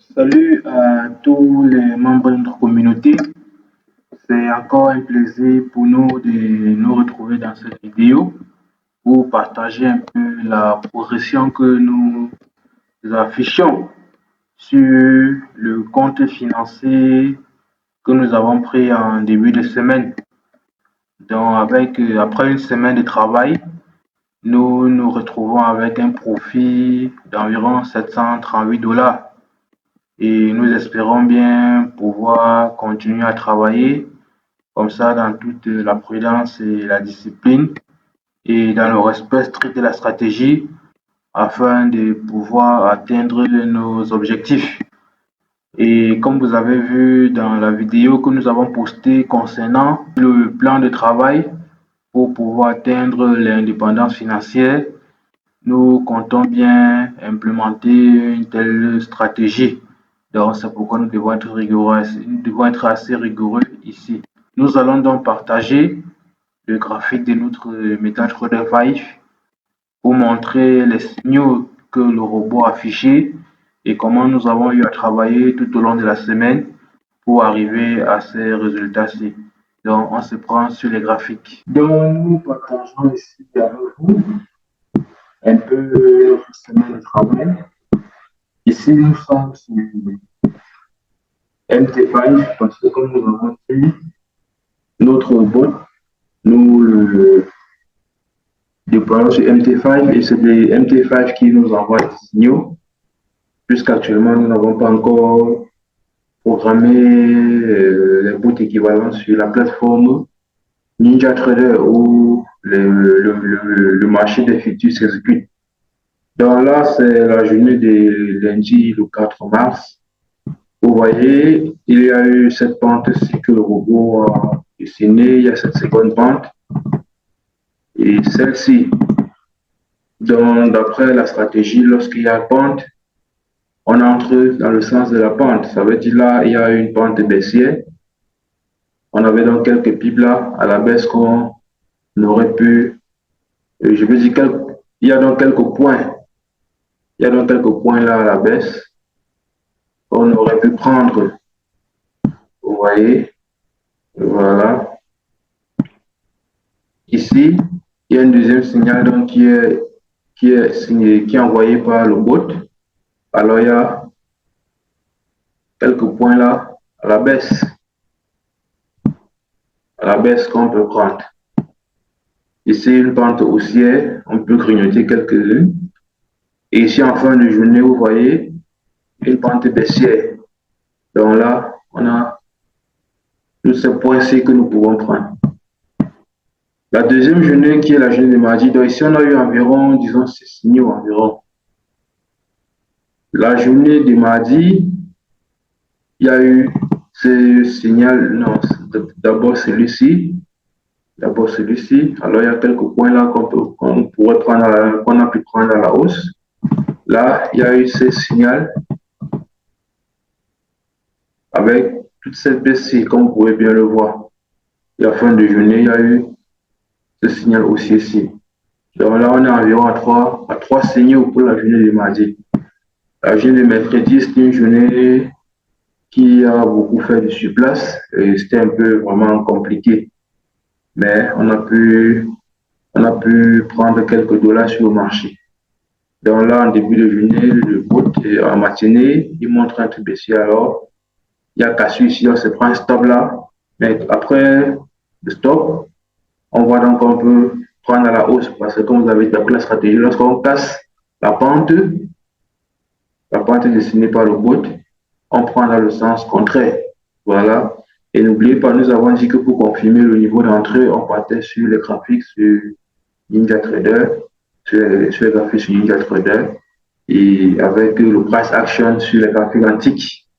Salut à tous les membres de notre communauté. C'est encore un plaisir pour nous de nous retrouver dans cette vidéo pour partager un peu la progression que nous affichons sur le compte financier que nous avons pris en début de semaine. Donc, après une semaine de travail, nous nous retrouvons avec un profit d'environ 738 $. Et nous espérons bien pouvoir continuer à travailler comme ça dans toute la prudence et la discipline et dans le respect strict de la stratégie afin de pouvoir atteindre nos objectifs. Et comme vous avez vu dans la vidéo que nous avons postée concernant le plan de travail pour pouvoir atteindre l'indépendance financière, nous comptons bien implémenter une telle stratégie. Donc, c'est pourquoi nous devons être rigoureux, nous devons être assez rigoureux ici. Nous allons donc partager le graphique de notre MetaTrader 5 pour montrer les signaux que le robot a affichés et comment nous avons eu à travailler tout au long de la semaine pour arriver à ces résultats-ci. Donc, on se prend sur les graphiques. Donc, nous partageons ici avec vous un peu notre semaine de travail. Ici, nous sommes sur MT5 parce que comme nous avons dit, notre bot, nous le déployons sur MT5 et c'est les MT5 qui nous envoient des signaux. Jusqu'actuellement, nous n'avons pas encore programmé les bots équivalents sur la plateforme NinjaTrader où le marché des futurs s'exécute. Donc là, c'est la journée de lundi, le 4 mars. Vous voyez, il y a eu cette pente-ci que le robot a dessinée, il y a cette seconde pente et celle-ci. Donc, d'après la stratégie, lorsqu'il y a pente, on entre dans le sens de la pente. Ça veut dire là, il y a une pente baissière. On avait donc quelques pipes là à la baisse qu'on aurait pu, je veux dire, il y a donc quelques points. Il y a donc quelques points là à la baisse qu'on aurait pu prendre. Vous voyez, voilà. Ici, il y a un deuxième signal donc, qui est envoyé par le bot. Alors, il y a quelques points là à la baisse qu'on peut prendre. Ici, une pente haussière, on peut grignoter quelques-unes. Et ici, en fin de journée, vous voyez, une pente baissière. Donc là, on a tous ces points-ci que nous pouvons prendre. La deuxième journée, qui est la journée de mardi, donc ici, on a eu environ, disons, 6 signaux environ. La journée de mardi, il y a eu ce signal, non, d'abord celui-ci. D'abord celui-ci. Alors, il y a quelques points là qu'on pourrait prendre, qu'on a pu prendre à la hausse. Là, il y a eu ce signal avec toute cette baisse-ci, comme vous pouvez bien le voir. Et à la fin de journée, il y a eu ce signal aussi ici. Donc là, on est environ à trois signaux pour la journée de mardi. La journée de mercredi, c'était une journée qui a beaucoup fait du surplace et c'était un peu vraiment compliqué. Mais on a pu prendre quelques dollars sur le marché. Donc là, en début de journée, le bot, en matinée, il montre un truc baissier. Alors, il y a cassé ici, on se prend un stop là. Mais après le stop, on voit donc qu'on peut prendre à la hausse parce que comme vous avez dit, après la stratégie, lorsqu'on casse la pente dessinée par le bot, on prend dans le sens contraire. Voilà. Et n'oubliez pas, nous avons dit que pour confirmer le niveau d'entrée, on partait sur les graphiques sur NinjaTrader, sur les graphiques sur NinjaTrader et avec le price action sur les graphiques antiques.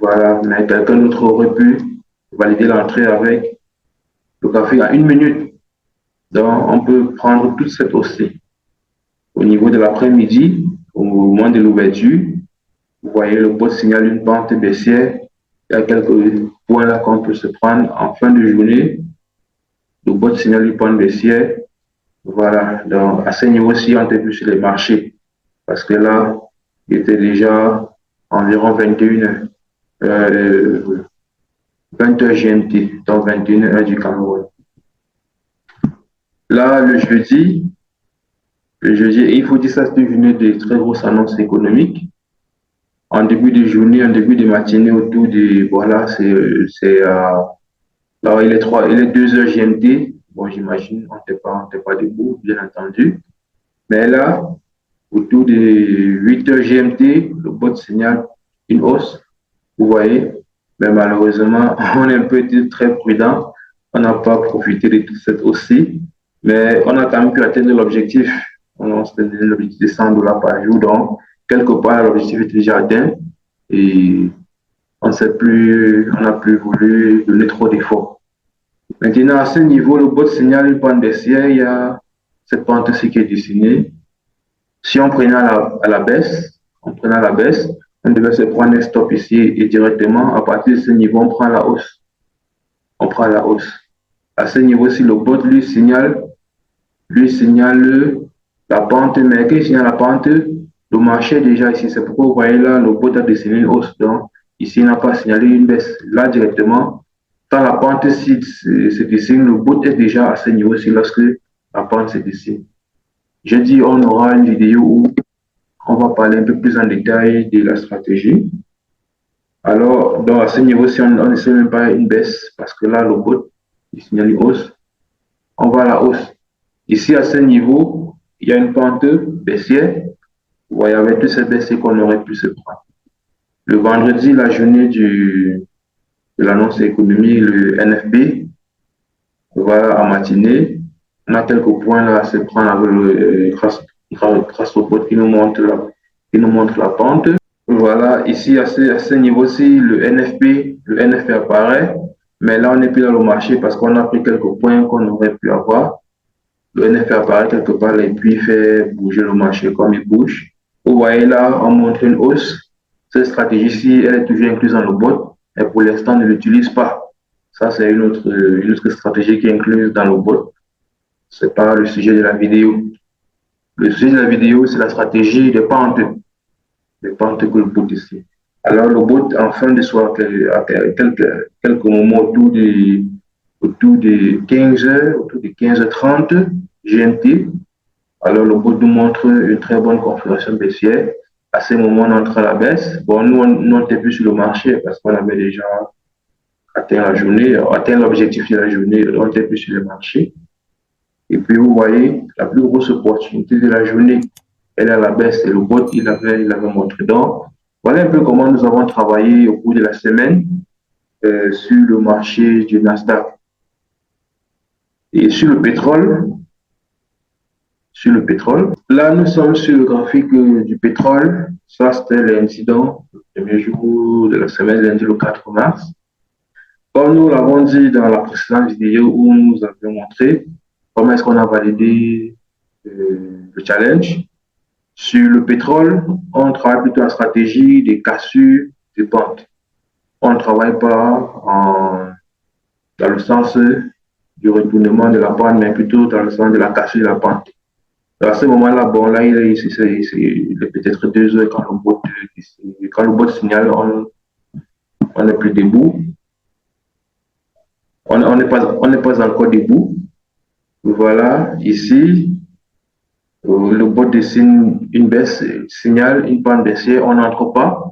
Voilà. Mais quelqu'un d'autre aurait pu valider l'entrée avec le graphique à 1 minute. Donc, on peut prendre toute cette hausse-ci. Au niveau de l'après-midi, au moment de l'ouverture, vous voyez le bot signale une pente baissière. Il y a quelques points là qu'on peut se prendre en fin de journée. Le bot signale une pente baissière. Voilà, donc à ce niveau-ci, on était plus sur les marchés. Parce que là, il était déjà environ 20h GMT, donc 21h du Cameroun. Là, le jeudi, il faut dire ça, c'est une journée de très grosses annonces économiques. En début de journée, en début de matinée, autour de, voilà, là, il est 2h GMT. Bon, j'imagine, on n'était pas debout, bien entendu. Mais là, autour de 8h GMT, le bot signale une hausse. Vous voyez, mais malheureusement, on est un peu très prudent. On n'a pas profité de toute cette hausse-ci, mais on a quand même pu atteindre l'objectif. On s'est donné l'objectif de 100 dollars par jour. Donc, quelque part, l'objectif est déjà atteint et on n'a plus voulu donner trop d'efforts. Maintenant, à ce niveau, le bot signale une pente baissière. Il y a cette pente-ci qui est dessinée. Si on prenait à la baisse, on devait se prendre un stop ici et directement, à partir de ce niveau, on prend la hausse. On prend la hausse. À ce niveau-ci, le bot lui signale la pente, mais quand il signale la pente, le marché est déjà ici. C'est pourquoi vous voyez là, le bot a dessiné une hausse. Donc, ici, il n'a pas signalé une baisse. Là, directement, quand la pente se dessine, le bot est déjà à ce niveau-ci lorsque la pente se dessine. Je dis, on aura une vidéo où on va parler un peu plus en détail de la stratégie. Alors, donc à ce niveau-ci, on ne sait même pas une baisse parce que là, le bot, il signale une hausse. On va à la hausse. Ici, à ce niveau, il y a une pente baissière. Vous voyez, avec toutes ces baisses qu'on aurait pu se prendre. Le vendredi, la journée de l'annonce économique, le NFB, voilà, en matinée, on a quelques points là à se prendre avec grâce au bot qui nous montre la pente. Voilà, ici à ce niveau-ci, le NFP apparaît, mais là on n'est plus dans le marché parce qu'on a pris quelques points qu'on aurait pu avoir. Le NFP apparaît quelque part et puis fait bouger le marché comme il bouge. Vous voyez là, on montre une hausse. Cette stratégie-ci, elle est toujours incluse dans le bot, et pour l'instant, on ne l'utilise pas. Ça, c'est une autre stratégie qui est incluse dans le bot. Ce n'est pas le sujet de la vidéo. Le sujet de la vidéo, c'est la stratégie des pentes. Les pentes que le bot ici. Alors, le bot, en fin de soirée, à quelques moments autour de 15h, autour de 15h30 GMT, alors le bot nous montre une très bonne configuration baissière. À ce moment, on entre à la baisse. Bon, nous, on n'était plus sur le marché parce qu'on avait déjà atteint l'objectif de la journée, on n'était plus sur le marché. Et puis, vous voyez, la plus grosse opportunité de la journée, elle est à la baisse et le bot, il avait montré. Donc, voilà un peu comment nous avons travaillé au cours de la semaine sur le marché du Nasdaq. Et sur le pétrole, là, nous sommes sur le graphique du pétrole. Ça, c'était l'incident, le premier jour de la semaine, lundi le 4 mars. Comme nous l'avons dit dans la précédente vidéo où nous avions montré comment est-ce qu'on a validé le challenge. Sur le pétrole, on travaille plutôt en stratégie des cassures de pente. On ne travaille pas dans le sens du retournement de la pente, mais plutôt dans le sens de la cassure de la pente. À ce moment-là, bon, là, il est peut-être 2 heures quand le bot signale, on n'est plus debout. On n'est pas encore debout. Voilà, ici, le bot dessine une baisse, signale une pente baissière, on n'entre pas.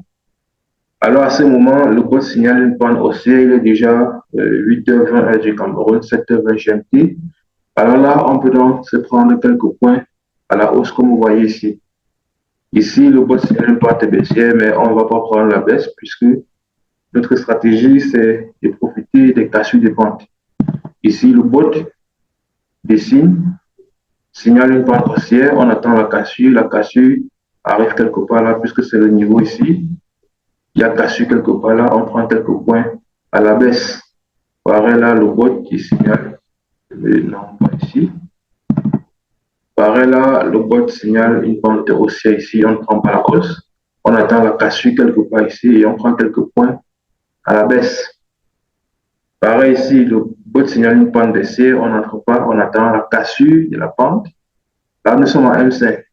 Alors à ce moment, le bot signale une pente haussière, il est déjà 8h20 heure du Cameroun, 7h20 GMT. Alors là, on peut donc se prendre quelques points à la hausse comme vous voyez ici. Ici, le bot signale une pente baissière, mais on ne va pas prendre la baisse puisque notre stratégie, c'est de profiter des cassures de pente. Ici, le bot dessine, signale une pente haussière, on attend la cassure arrive quelque part là puisque c'est le niveau ici. Il y a cassure quelque part là, on prend quelques points à la baisse. Pareil là, le bot qui signale, non pas ici. Pareil là, le bot signale une pente haussière ici, on ne prend pas la hausse. On attend la cassure quelque part ici et on prend quelques points à la baisse. Pareil ici, le bot signale une pente baissière, on n'entre pas, on attend la cassure de la pente. Là, nous sommes à M5.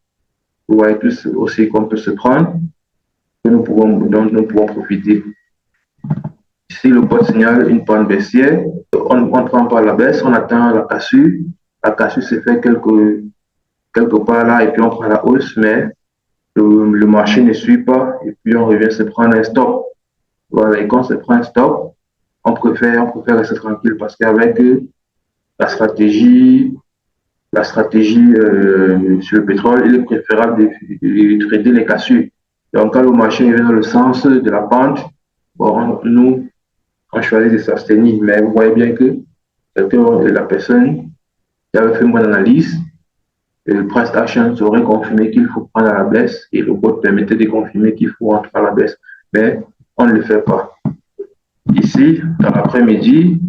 Vous voyez tous aussi qu'on peut se prendre. dont nous pouvons profiter. Si le bot signale une panne baissière, on ne prend pas la baisse, on attend la cassure. La cassure se fait quelque part là et puis on prend la hausse, mais le marché ne suit pas et puis on revient se prendre un stop. Voilà, et quand on se prend un stop, on préfère rester tranquille parce qu'avec la stratégie, sur le pétrole, il est préférable de trader les cassures. Donc, quand le marché est dans le sens de la pente, bon, nous, on choisit de s'abstenir. Mais vous voyez bien que la personne qui avait fait une bonne analyse, le price action aurait confirmé qu'il faut prendre à la baisse et le bot permettait de confirmer qu'il faut rentrer à la baisse. Mais on ne le fait pas. Ici, dans l'après-midi,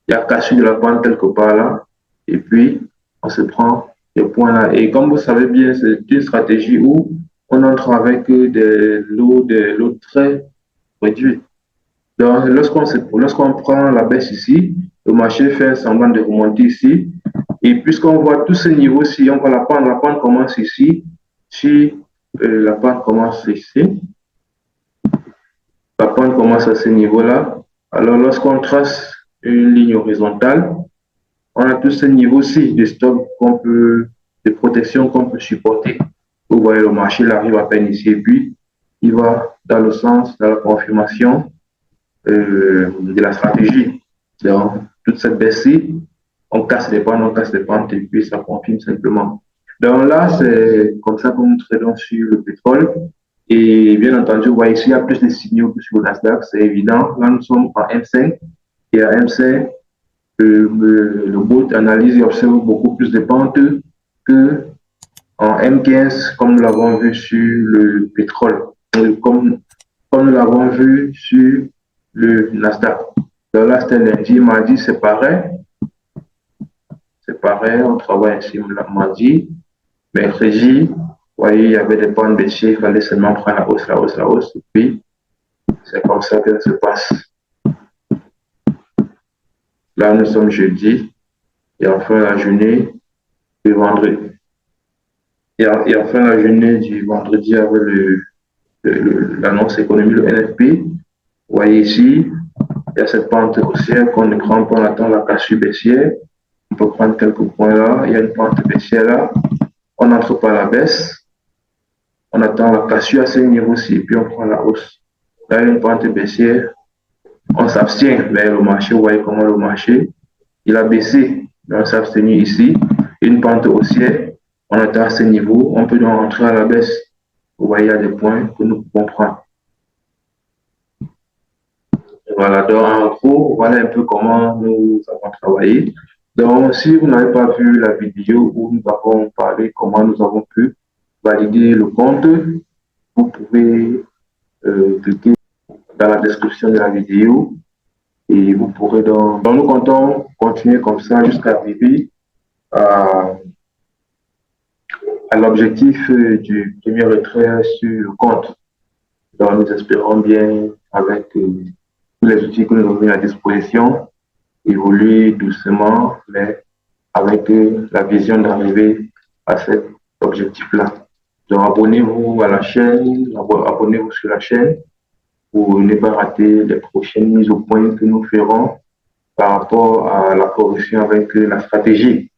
il y a cassure de la pente quelque part là, et puis on se prend les points là. Et comme vous savez bien, c'est une stratégie où on entre avec des lots très réduits. Donc, lorsqu'on prend la baisse ici, le marché fait semblant de remonter ici. Et puisqu'on voit tous ces niveaux-ci, on voit la pente commence ici. Si la pente commence ici, la pente commence à ce niveau-là. Alors, lorsqu'on trace une ligne horizontale, on a tous ces niveaux-ci de stop de protection qu'on peut supporter. Vous voyez, le marché il arrive à peine ici et puis il va dans le sens de la confirmation de la stratégie. Donc, toute cette baisse-ci, on casse les pentes et puis ça confirme simplement. Donc là, c'est comme ça que nous tradons sur le pétrole. Et bien entendu, vous voyez ici, il y a plus de signaux que sur le Nasdaq, c'est évident. Là, nous sommes en M5 et à M5, le bot analyse et observe beaucoup plus de pentes que en M15, comme nous l'avons vu sur le pétrole, comme nous l'avons vu sur le Nasdaq. Donc là, c'était lundi, mardi, c'est pareil. C'est pareil, on travaille ainsi mardi. Mercredi, vous voyez, il y avait des pentes baissières, il fallait seulement prendre la hausse, et puis c'est comme ça que ça se passe. Là, nous sommes jeudi, et enfin la journée du vendredi. Et enfin la journée du vendredi avec l'annonce économique, le NFP. Vous voyez ici, il y a cette pente haussière qu'on ne prend pas, on attend la cassure baissière. On peut prendre quelques points là, il y a une pente baissière là. On n'entre pas à la baisse. On attend la cassure à ce niveau-ci, puis on prend la hausse. Là, il y a une pente baissière. On s'abstient, mais le marché, vous voyez comment le marché, il a baissé. On s'abstenir ici. Une pente haussière. On attend à ce niveau. On peut donc rentrer à la baisse. Vous voyez, il y a des points que nous pouvons prendre. Voilà, donc en gros, voilà un peu comment nous avons travaillé. Donc, si vous n'avez pas vu la vidéo où nous avons parlé comment nous avons pu valider le compte, vous pouvez cliquer dans la description de la vidéo et vous pourrez donc nous comptons continuer comme ça jusqu'à arriver à l'objectif du premier retrait sur le compte. Donc, nous espérons bien avec tous les outils que nous avons mis à disposition évoluer doucement, mais avec la vision d'arriver à cet objectif-là. Donc, abonnez-vous à la chaîne, abonnez-vous sur la chaîne pour ne pas rater les prochaines mises au point que nous ferons par rapport à la correction avec la stratégie.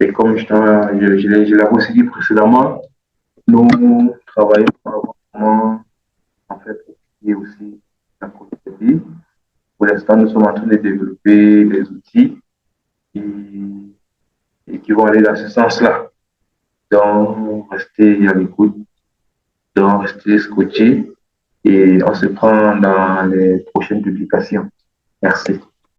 Et comme je l'avais aussi dit précédemment, nous travaillons pour comment en fait et aussi la stratégie. Pour l'instant, nous sommes en train de développer des outils et qui vont aller dans ce sens-là. Donc, restez à l'écoute, donc restez scotché et on se prend dans les prochaines publications. Merci.